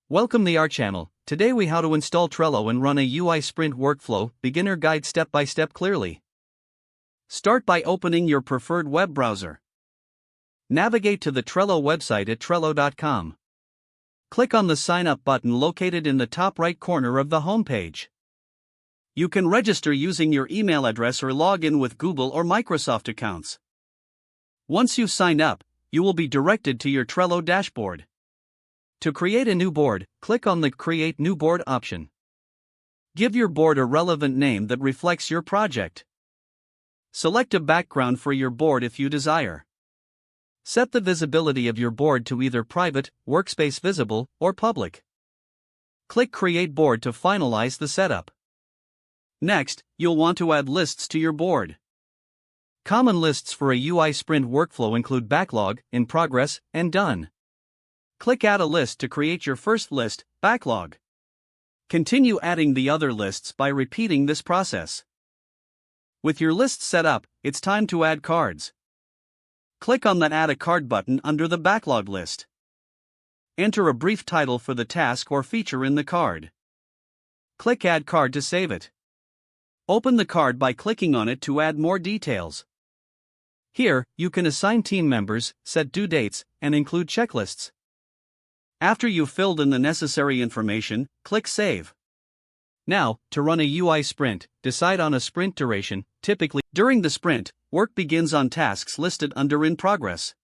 Welcome to our channel. Today we how to install Trello and run a UI sprint workflow, beginner guide step by step clearly. Start by opening your preferred web browser. Navigate to the Trello website at trello.com. Click on the sign up button located in the top right corner of the homepage. You can register using your email address or log in with Google or Microsoft accounts. Once you've signed up, you will be directed to your Trello dashboard. To create a new board, click on the Create New Board option. Give your board a relevant name that reflects your project. Select a background for your board if you desire. Set the visibility of your board to either private, workspace visible, or public. Click Create Board to finalize the setup. Next, you'll want to add lists to your board. Common lists for a UI sprint workflow include Backlog, In Progress, and Done. Click Add a List to create your first list, Backlog. Continue adding the other lists by repeating this process. With your list set up, it's time to add cards. Click on the Add a Card button under the Backlog list. Enter a brief title for the task or feature in the card. Click Add Card to save it. Open the card by clicking on it to add more details. Here, you can assign team members, set due dates, and include checklists. After you've filled in the necessary information, click Save. Now, to run a UI sprint, decide on a sprint duration. Typically, during the sprint, work begins on tasks listed under In Progress.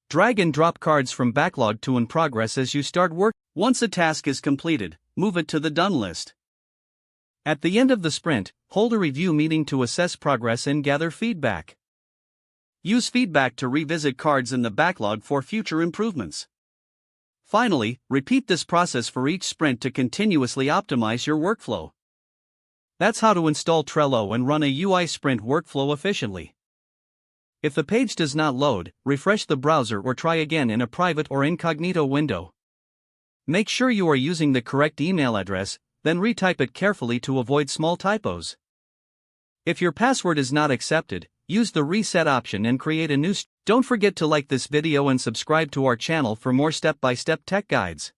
Drag and drop cards from Backlog to In Progress as you start work. Once a task is completed, move it to the Done list. At the end of the sprint, hold a review meeting to assess progress and gather feedback. Use feedback to revisit cards in the backlog for future improvements. Finally, repeat this process for each sprint to continuously optimize your workflow. That's how to install Trello and run a UI sprint workflow efficiently. If the page does not load, refresh the browser or try again in a private or incognito window. Make sure you are using the correct email address, then retype it carefully to avoid small typos. If your password is not accepted, use the reset option and create a new. Don't forget to like this video and subscribe to our channel for more step-by-step tech guides.